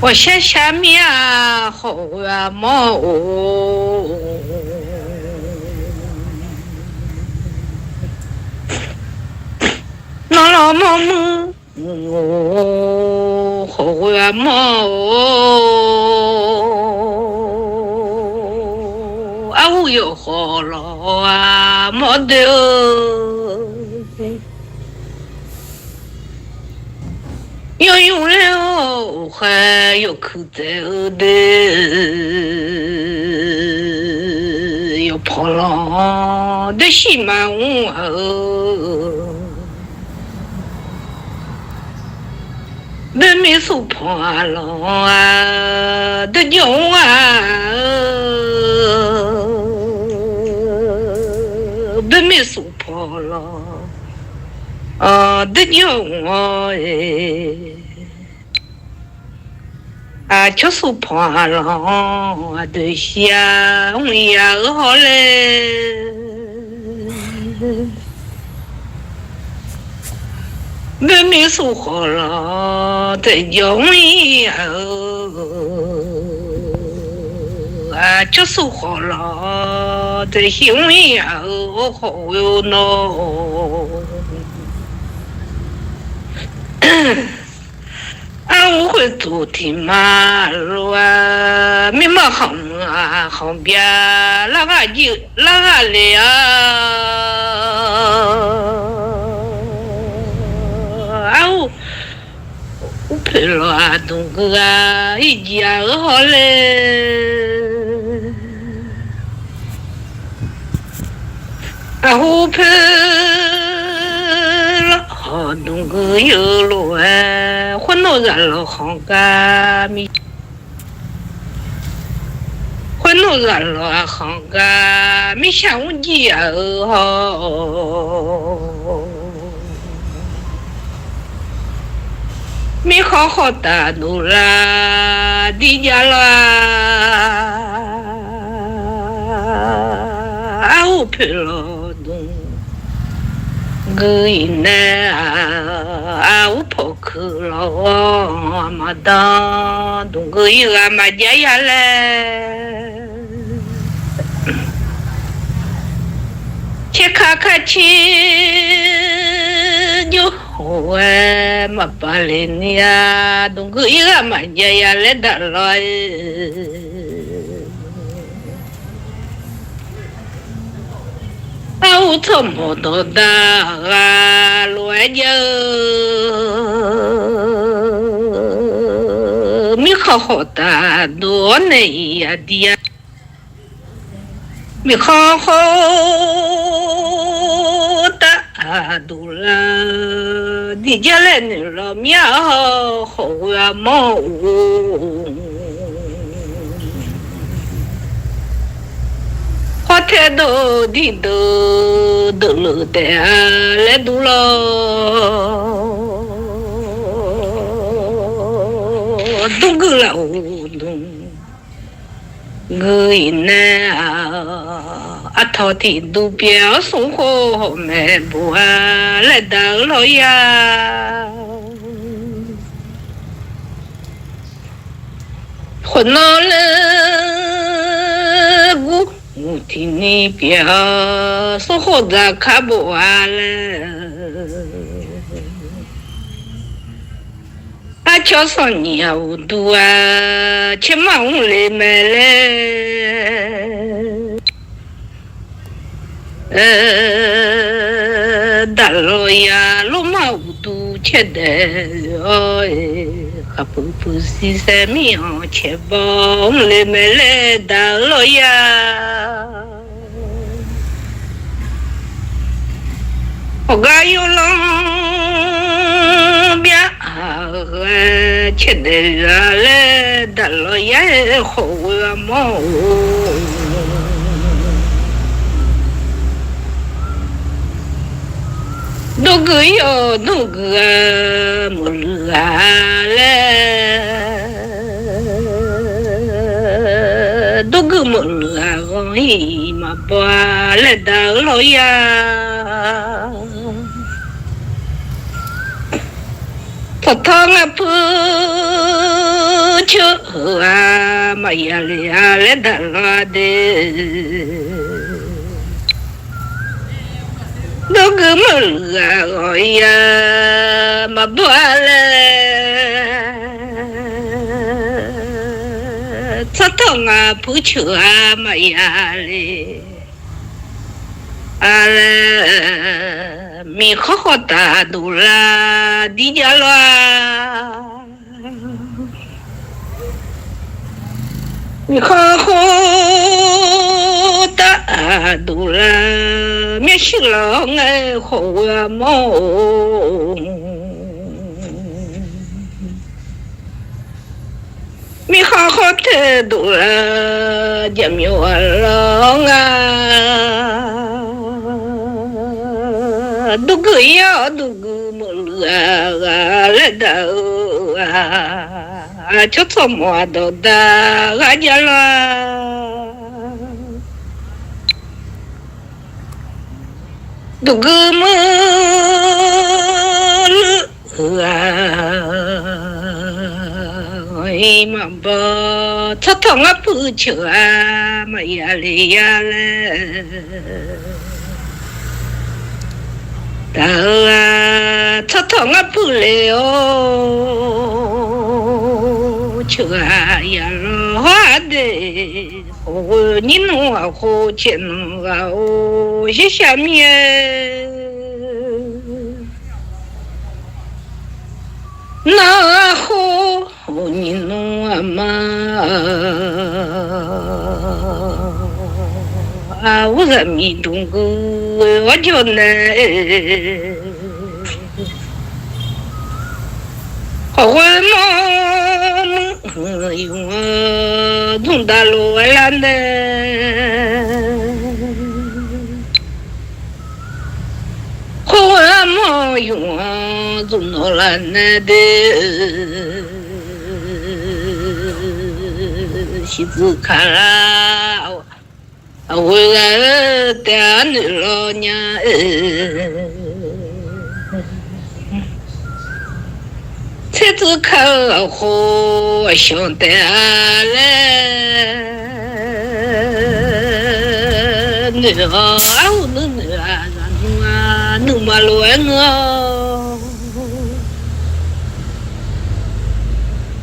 我下面好啊毛，那老毛毛好啊毛，啊我又好了啊毛的。要用了还要口罩的，要跑了的西满我，没手跑了啊的牛啊，没手跑了。的牛就是怕了的想呀好嘞，没说好了的牛呀就是好了的心呀好哟喏。我会做的马路啊，没嘛行啊，行边那个就那个来我陪了啊，东哥啊，一家好嘞，我陪了好东哥有路啊。混到热了行家咪，混到热了行家咪想我家咪好好的努啦，地家啦，我陪了东。người nè áo phô khử lo mà đó đúng người mà dễ le che khá chi yo mà bà lên ya đúng người mà dễ le đã rồi áo thơm hồ đồ đà loe dơ mi khó hồ ta đồ này à dia mi khó hồ ta đồ la đi ra lên rồi mi hồ à mô hoa thế đồ đi đồ đồ lửa để lấy đủ lo đúng cứ lão đúng người nè thọ thì đủ béo sống khổ mẹ bùa lấy đỡ lo ya khôn nó lên thì ni bia số hộ ra khá bộ cho son nhiều đua chứ mong lệ mẹ đặt rồi lúc mà tu chết rồi khắp phụ si xe mi họ chết bóng lệ mẹ đặt rồi ga yêu lòng bia chết ra le đã lo ya khổ mồ đồ gửi yo đồ gửi một le đồ gửi một gói mà ba le đã lo ya thật thong à phu 求啊，嘛呀哩呀来得了的，那个么啊，哎呀，嘛不了，这痛啊，不求啊，嘛呀哩。mi khó ta đủ la đi ra loa mi khó ta đủ la mi chỉ lo nghe khổ mồ mi khó ta đủ la giảm nhiều lo dugu ya dugu mulga la da cho cho mo do da ga ja la dugu mu ai ma ba cho cho nga pu chu ma ya le ta cho thằng ấp lệ ô chưa ya hoa de ô nhìn hoa hồ trên ô gì sao mía na hồ nhìn hoa mà à我在迷中国我就呢好我嘛用啊从大陆来的好我嘛用啊从哪来的西子看了我来带你老娘才子看好想得来你啊我你啊你嘛乱啊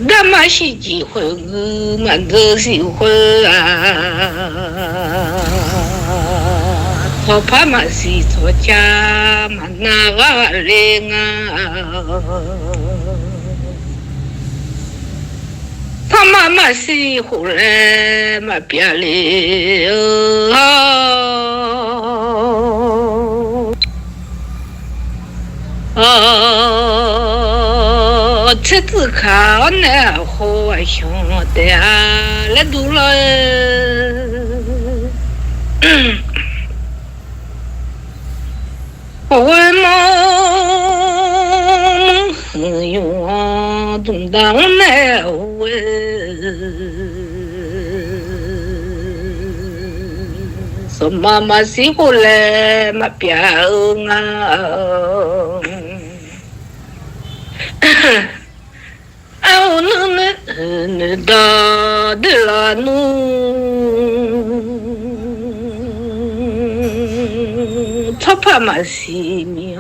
干嘛是机会我们都喜欢啊我怕嘛是作家嘛那个人啊他妈妈是后来嘛别了这次考那好兄弟来读了我梦用东当来我说妈妈是后来嘛别啊我那到的了努，他怕嘛是命，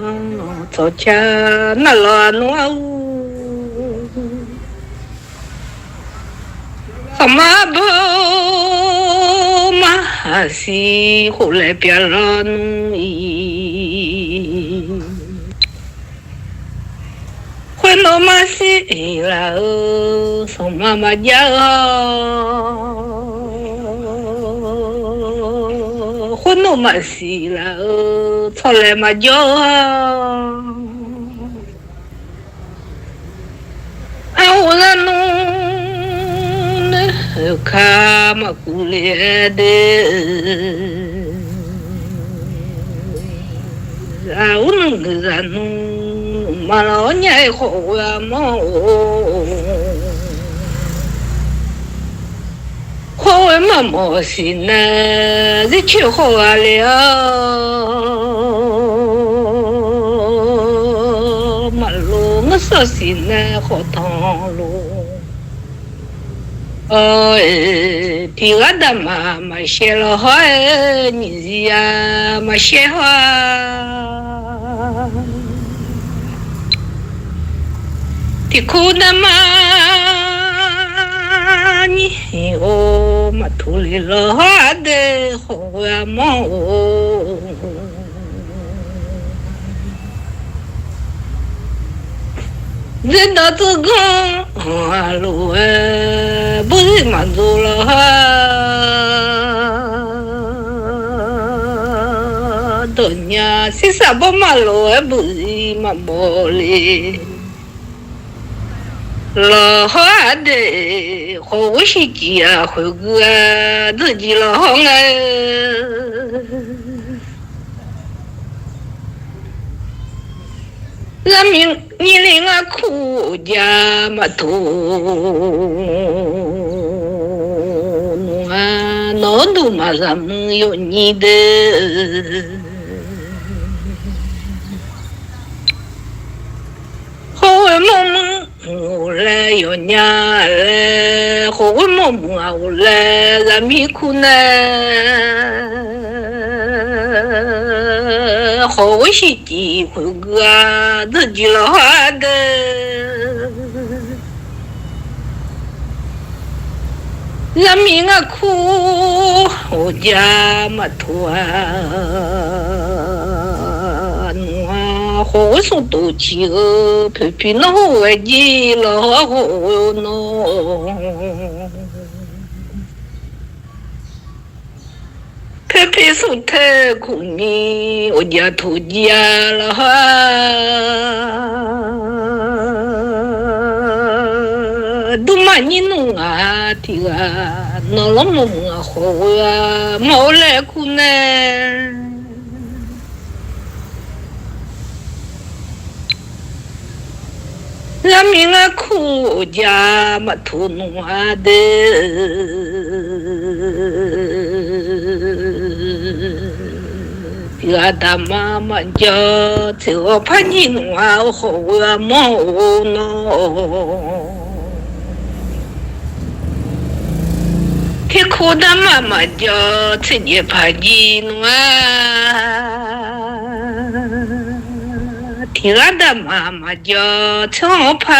早家那了努，什么不嘛是后来别了努。no más si la son mamá ya no más si la sole mayor ahora no kama kulede ahora no mà nó nhảy khổ mà khổ mà mò xin nè đi chịu khổ à liao mà lu ngất sợ xin nè khổ thằng lu 提个的嘛写了好你呀嘛写好，提苦的嘛你哦嘛土里了好的好呀嘛哦。人到这个路不是满足了哈，多年是啥不马路不是满不哩，老好的好时机啊，回个自己老好啊。人民你领啊苦家嘛土啊，脑都嘛咱们有你的，好为梦梦我来有娘来，好为梦梦啊我来人民苦难。好些机会啊，自己老好的，人民啊苦，我家嘛土啊，我好说多起个，偏偏那好外地老好喏。偏偏说太苦你，我家土家了哈，都嘛你弄啊，的啊，那了么么好啊，冇来苦呢。人民啊苦家嘛土弄啊的。个大妈妈叫这怕你弄啊好啊冇喏，这苦的妈妈叫这你怕你弄啊，这个的妈妈叫这怕。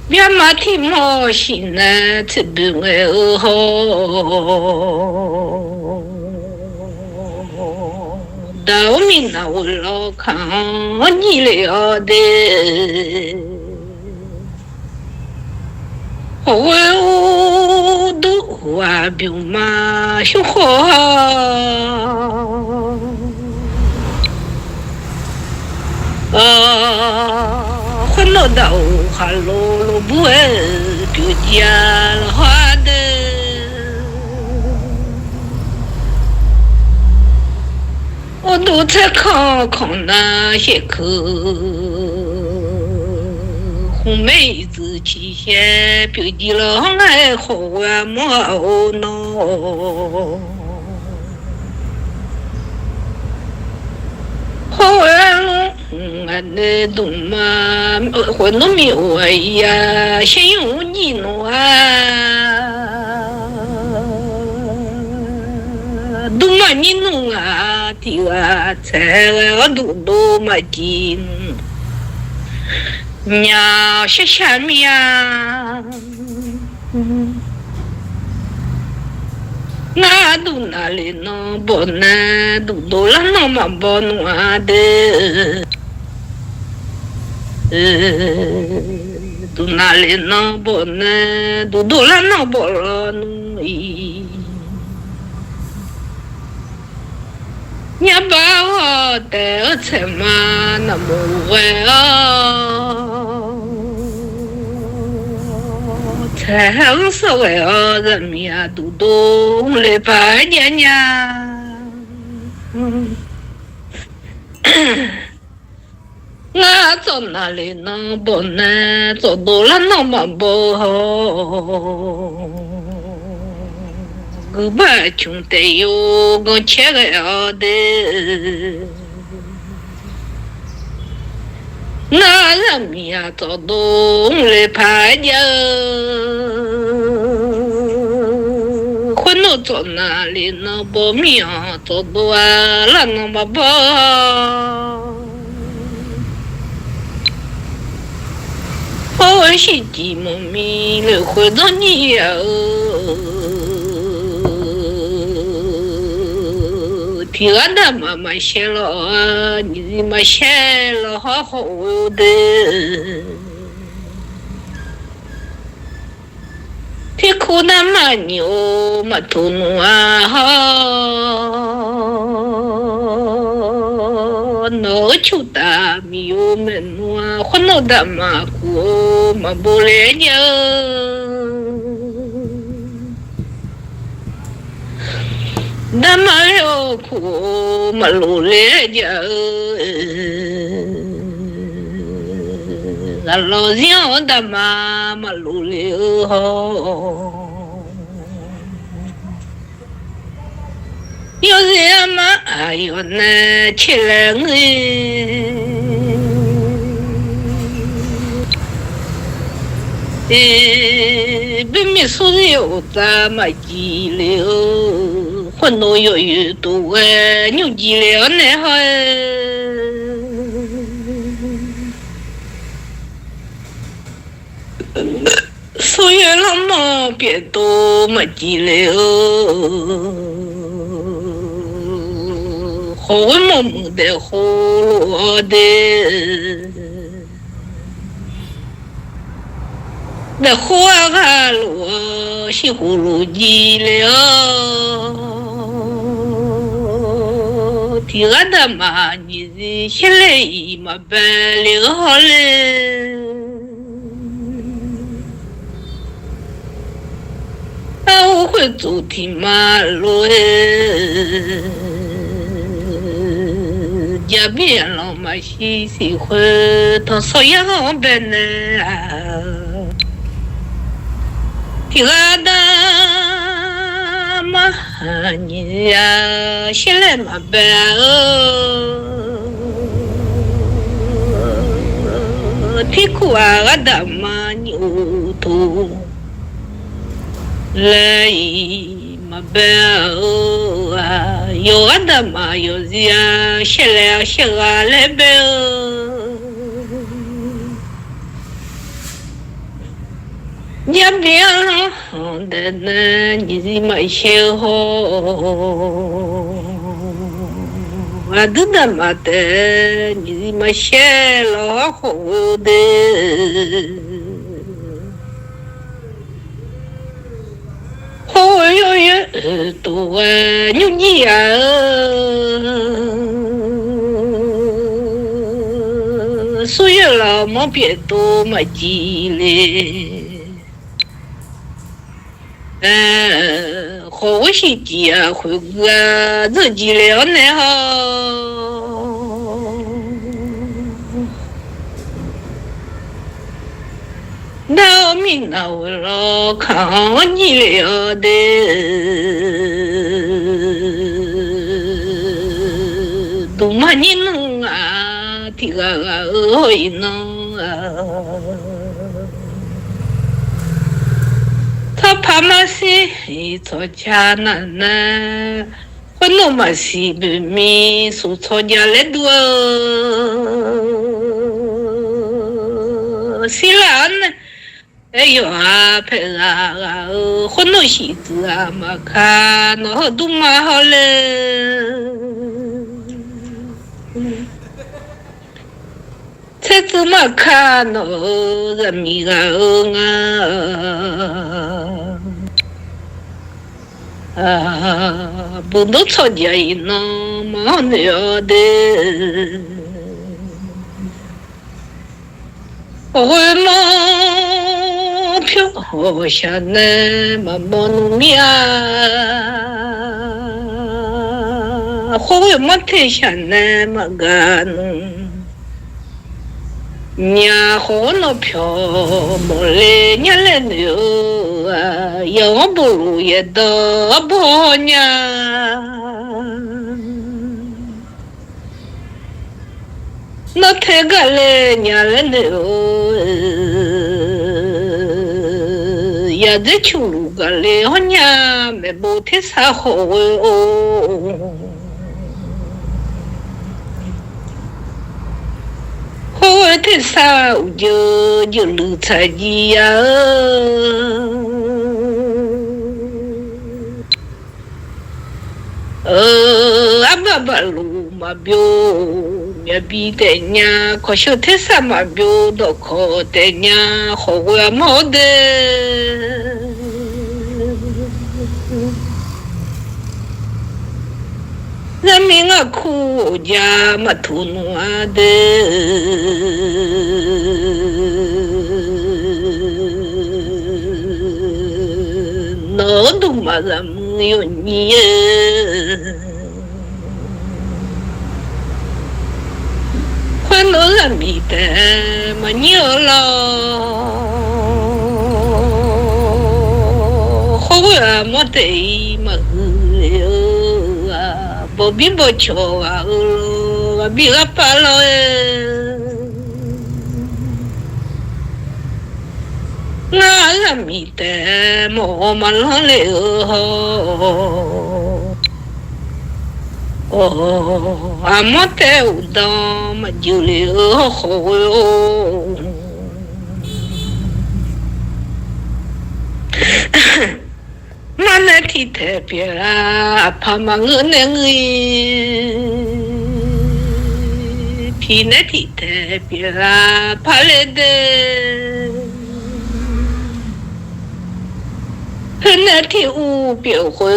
别马蹄毛心呢，这边我好，到明那我老看你了的，我都话别嘛说好。混到到哈喽喽不爱就家了哈的，我都在看看那些课，红妹子起些表弟了爱好啊么哦喏。好啊，俺那都嘛，我那没有呀，先有你弄啊，都嘛你弄啊，的啊，菜啊都嘛进，娘些下面啊。那都哪里能不能都了那么不弄的，都哪里能不能都了那不了弄伊，你把我带出嘛那么晚啊。城市为了人民啊，都懂来拜年呀。我走哪里能不能走多了那么不好？我把穷得有我切个要的。那人民呀，走动来拍呀，混到走哪里能保命？走到啊，那能把保。我是寂寞迷了，回到你呀。提俺的妈妈写了，你妈写了好好的。提苦那妈牛嘛土奴啊哈，那就大米有门奴啊，混到大马古嘛不来呀。那么有苦嘛路来着，俺老乡的妈妈路了好，有人嘛哎呦那起来别没说的有咱们急了。混到有余多哎，牛鸡了呢哈，所以了嘛别多嘛鸡了，好么么的好了的，那好啊了西葫芦鸡了。提俺的妈，你现在嘛办了好嘞？啊，我会走的马路诶，家边老嘛喜欢他说样办呢。提俺的。嘛你呀，现在嘛办提苦啊，俺的嘛牛头来嘛办啊，有俺的嘛有呀，现在现在来办。家边上的那你们写好，我的他妈的你们写了好的，好有有多牛你啊，所以老么别多么急嘞。好些鸡啊，回个自己了呢哈。那命那为了看你了的，都嘛你能啊，这个会能啊。他怕嘛是吵架难呢，我弄嘛是不咪说吵架来多，是啦呢，哎呦啊，陪啊，我弄西子啊嘛看，那好多嘛好嘞。才怎么看呢？人民啊，不能吵架一弄嘛了的，我嘛飘下来嘛么努力啊，我嘛退下来嘛干弄。nhà hồ nó phiêu mồ lê nhà lên nữa à yêu bù lù ye đỡ bò nhà 那太个嘞，伢嘞呢也在求路个嘞，好伢没不太啥好哦。好太啥就路才一呀。阿爸路嘛表，面比的伢，可小太啥嘛表都可的伢，好我冇的。人民啊苦家嘛土奴啊的，那都嘛人没有你。欢乐人民的嘛牛了，好啊没得嘛了啊，不比不巧啊，比个巴了我人民的么嘛了哦，阿莫得有当嘛就了好哟。嘛那天特别啦，怕嘛我那个，皮那天特别啦，怕来的。那天我别回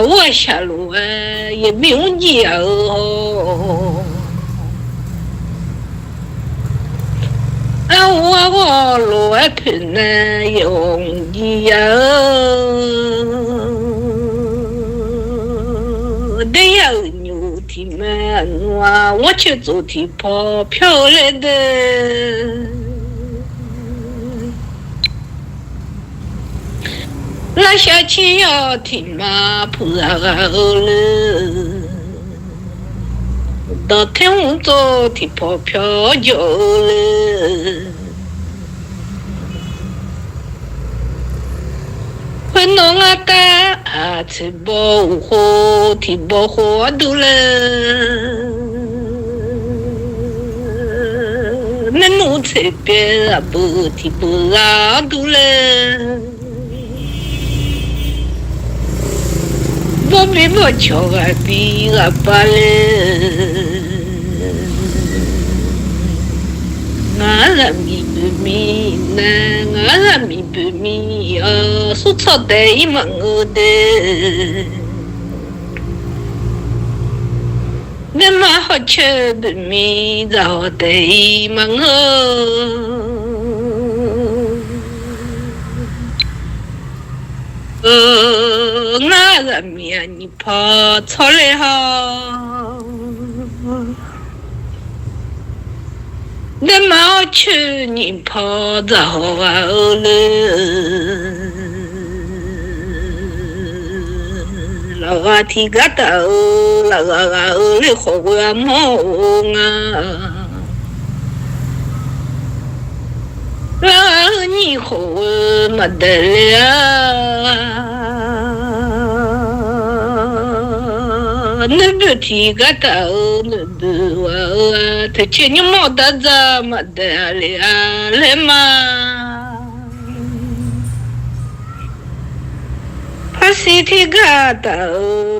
我下路也没有你哦。我路平呢用你呀，得要牛蹄嘛，我去做蹄跑漂亮的。那下去要听嘛不然了，到天我做蹄跑漂久了。混弄啊哒啊，吃不好，听不好多了。那弄这边啊不听不拉多了。我比我巧啊比个巴了。我人民不民呐，我人民不民啊，说错的一门我的，那么好吃不民，找的一门我人民啊，你跑错了哈。那么去你跑着啊了，老啊提个头，老啊了好啊梦啊，老你好没得了。那不提个头，那不啊，他去你没得怎么得了嘛？怕是提个头，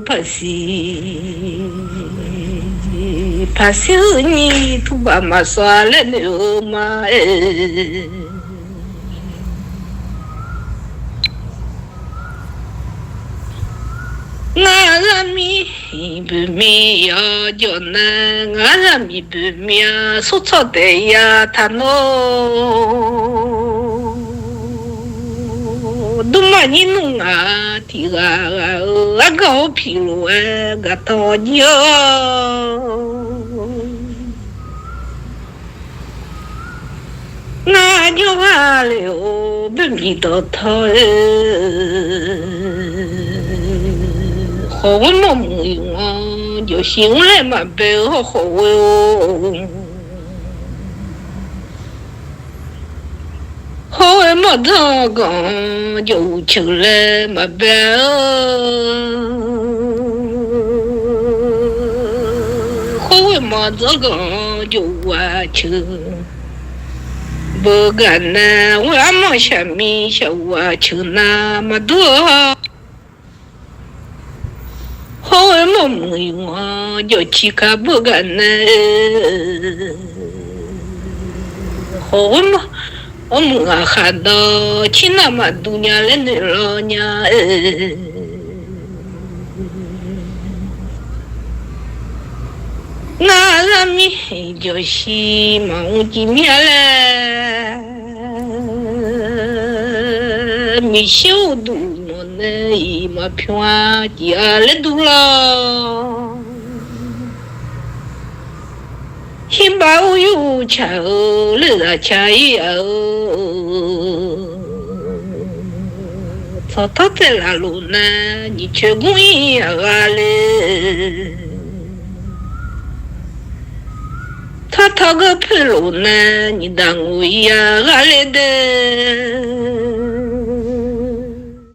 怕是你土巴嘛耍了牛嘛我人民不民呀，叫那我人民不民啊，说错的呀，他喏，都嘛你弄啊，提个搞皮路个讨牛，我就话了，不民到头。好么没用啊，就醒来嘛背后好哟，好么他讲就出来嘛背好么这个就完成。不干呢，我么下面小我就那么多，好么没用啊，就去看不干呢，好么我们啊看到去那么多年了的老娘那米就是忙几面了，米小度么呢？伊嘛偏家了度了，新把我有车了车哟，草在那路呢，你却故意啊嘞。他个屁路呢？你当我呀，阿来的。